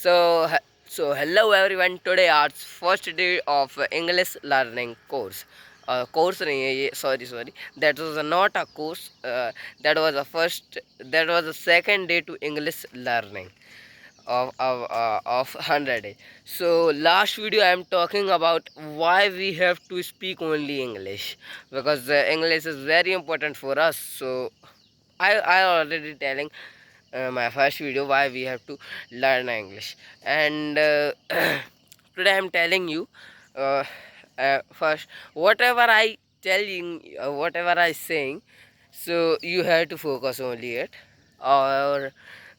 So hello everyone. Today our first day of English learning course. Course नहीं है ये, sorry. That was not a course. That was a first. That was the second day to English learning of 100 days. So last video I am talking about why we have to speak only English, because English is very important for us. So I already telling my first video why we have to learn English, and today I'm telling you, uh, first, whatever I telling, whatever I saying, so you have to focus only it, or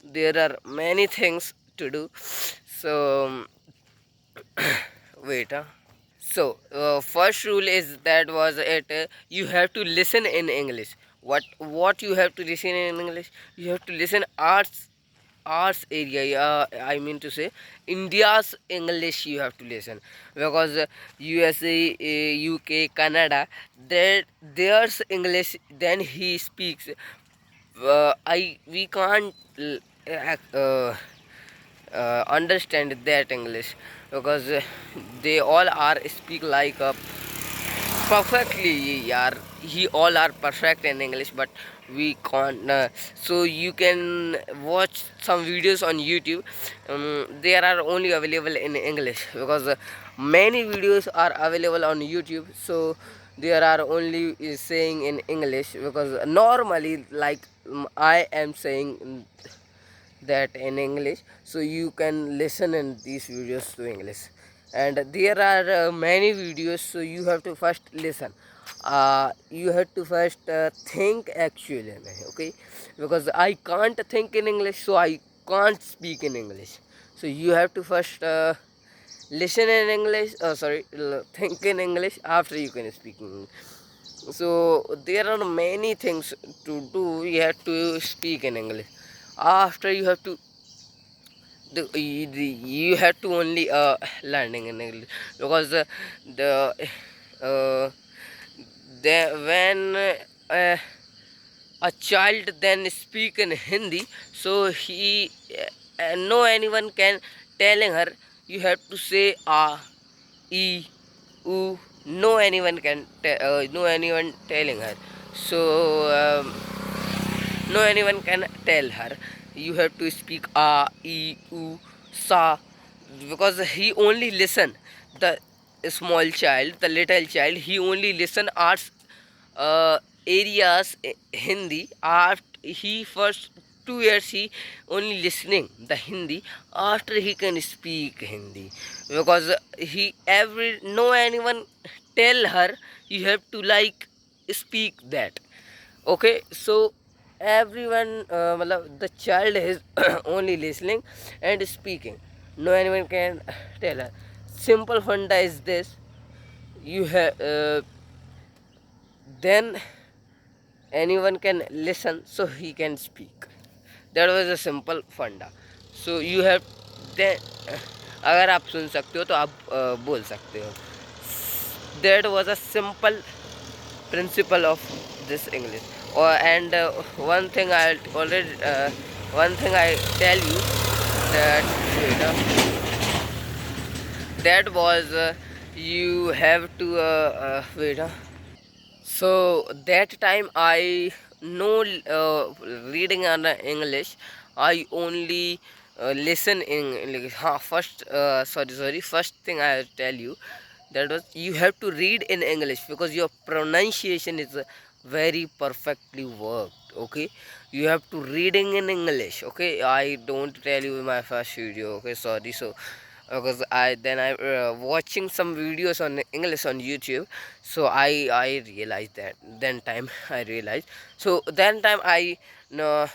there are many things to do. So wait. So first rule is that was it. You have to listen in English. What you have to listen in English? You have to listen arts area. I mean to say India's English. You have to listen, because USA, UK, Canada, there's English. Then he speaks. I we can't understand that English, because they all are speak like perfectly. Yeah, he all are perfect in English, but we can't. So you can watch some videos on YouTube. They are only available in English, because many videos are available on YouTube. So there are only saying in English, because normally like I am saying that in English, so you can listen in these videos to English. And there are many videos, so you have to first listen. You have to first think actually, okay? Because I can't think in English, so I can't speak in English. So you have to first listen in English. Think in English. After you can speak in English. So there are many things to do. You have to speak in English. After you have to you have to only learning in English, because the uh, when a child then speak in Hindi, so he no anyone can telling her you have to say e u. No anyone can no anyone telling her. So no anyone can tell her you have to speak a e u sa, because he only listen. The small child, the little child, he only listen arts areas Hindi. After he first 2 years he only listening the Hindi. After he can speak Hindi, because he every no anyone tell her you have to like speak that. Okay, so everyone, the child is only listening and speaking. No anyone can tell her. Simple funda is this. You have then anyone can listen, so he can speak. That was a simple funda. So you have then अगर आप सुन सकते हो तो आप बोल सकते हो. That was a simple principle of this English. And one thing I already one thing I tell you, that that was you have to so that time I know reading on English. I only listen in English. First, First thing I tell you, that was you have to read in English, because your pronunciation is very perfectly worked. Okay, you have to reading in English. Okay, I don't tell you in my first video. Okay, sorry. So because I watching some videos on English on YouTube, so I realized that. Then time I realized. So then time I no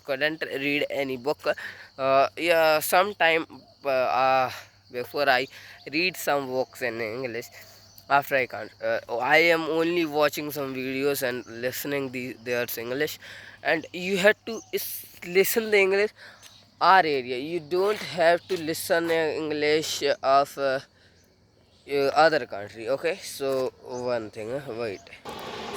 couldn't read any book. Yeah, sometime before I read some books in English. After I can't. I am only watching some videos and listening there's English, and you have to listen the English our area. You don't have to listen English of other country. Okay, so one thing, wait.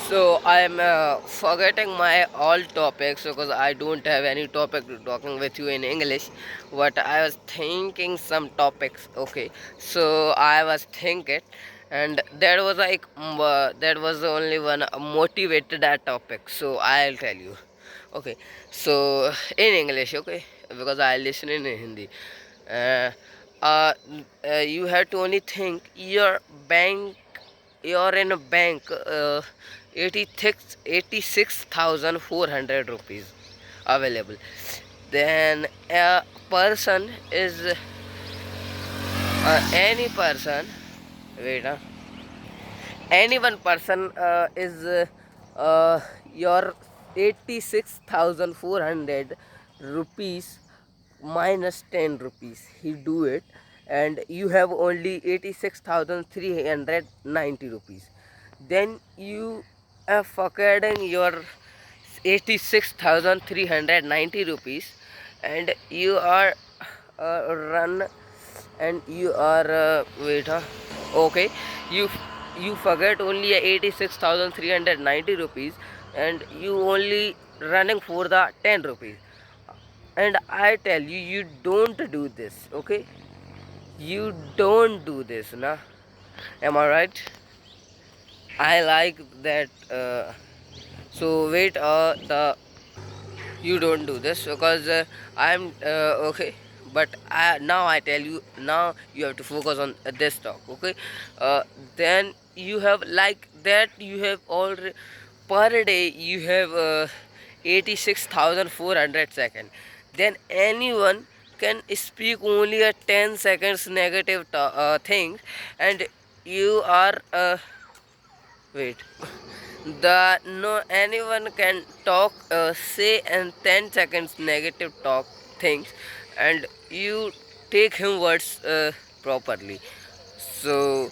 So I'm forgetting my all topics because I don't have any topic to talking with you in English. But I was thinking some topics. Okay, so I was thinking, and that was like that was the only one motivated that topic. So I'll tell you. Okay, so in English, okay, because I listen in Hindi. Uh, uh, you have to only think your bank, you're in a bank, 86,400 rupees available. Then a person is any person, wait, any one person is your 86,400 rupees minus 10 rupees. He do it, and you have only 86,390 rupees. Then you are forgetting your 86,390 rupees, and you are run, and you are wait, okay, you you forget only 86,390 rupees, and you only running for the 10 rupees. And I tell you, you don't do this, okay? You don't do this, na? Am I right? I like that. So wait, the you don't do this because I'm okay. But now I tell you, now you have to focus on this talk, okay? uh, then you have like that, you have already per day you have 86,400 seconds. Then anyone can speak only a 10 seconds negative thing, and you are wait, the no anyone can talk say in 10 seconds negative talk things, and you take him words properly. So,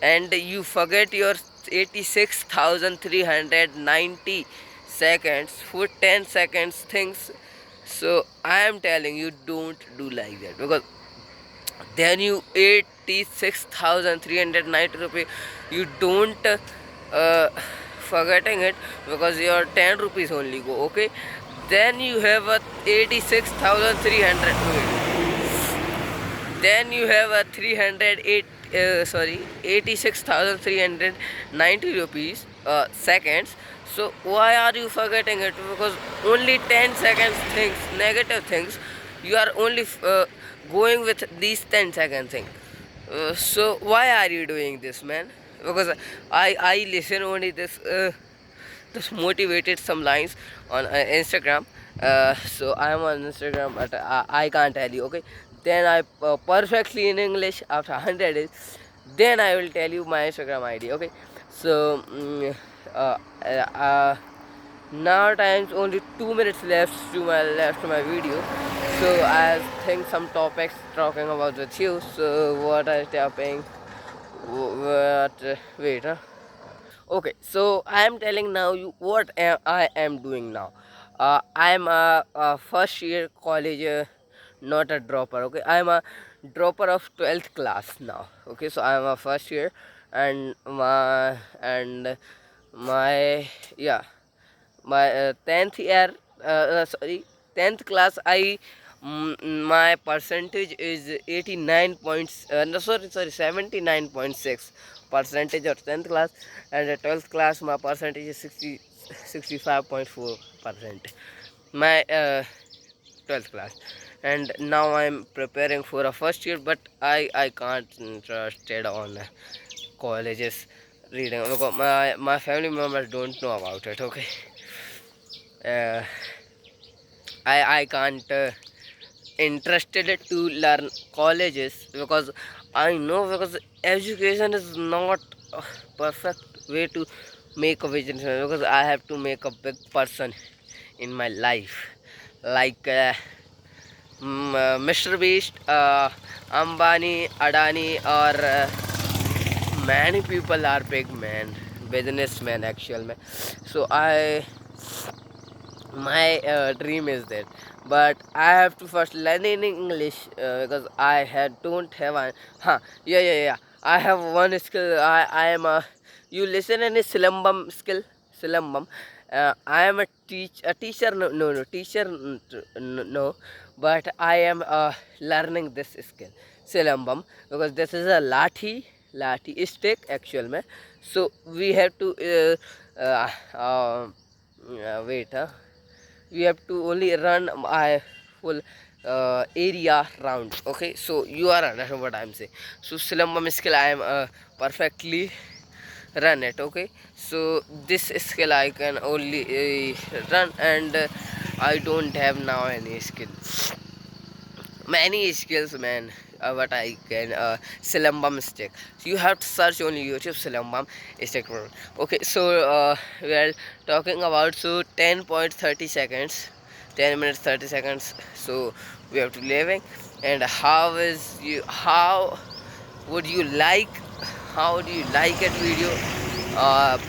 and you forget your 86,390 seconds for 10 seconds things. So I am telling you, don't do like that, because then you 86,390 rupees, you don't forgetting it, because your 10 rupees only go, okay? Then you have a 86,300, then you have a 308 sorry, 86,390 rupees seconds. So why are you forgetting it? Because only 10 seconds things negative things, you are only going with these 10 second thing. So why are you doing this, man? Because I listen only this just motivated some lines on Instagram. So I am on Instagram, but I can't tell you, okay? Then I perfectly in English after 100 days. Then I will tell you my Instagram ID, okay? So uh, uh, uh, now times only 2 minutes left to my video. So I think some topics talking about with you. So what are topping? What? Wait, huh? Okay, so I am telling now you what I am doing now. I am a first year college, not a dropper. Okay, I am a dropper of 12th class now. Okay, so I am a first year, and my yeah, my 10th year, sorry, 10th class, I my percentage is 89 points, no, sorry, 79.6 percentage of 10th class, and the 12th class my percentage is 65.4%, my 12th class. And now I'm preparing for a first year, but I can't trusted on colleges reading, because my family members don't know about it, okay? uh, I can't interested to learn colleges, because I know, because education is not a perfect way to make a business, because I have to make a big person in my life, like Mr. Beast, Ambani, Adani, or many people are big man, businessman actual man. So I my dream is that, but I have to first learn in English, because I had don't have a yeah, I have one skill. I am a, you listen any silambam skill, Silambam. I am a teacher. No, teacher. No, but I am learning this skill, Silambam, because this is a lathi stick actual mein. So we have to wait. We have to only run a full area round. Okay, so you are understand what I am saying. So Silambam skill I am perfectly run it. Okay, so this skill I can only run, and I don't have now any skill, many skills, man. What I can Silambam stick. So you have to search on YouTube Silambam stick. Okay, so we are talking about, so 10.30 seconds, 10 minutes 30 seconds. So we have to living. And how would you like, how do you like it video?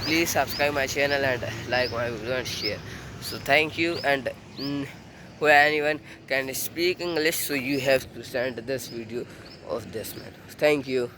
Please subscribe my channel and like my video and share. So thank you. And who anyone can speak English, so you have to send this video of this man. Thank you.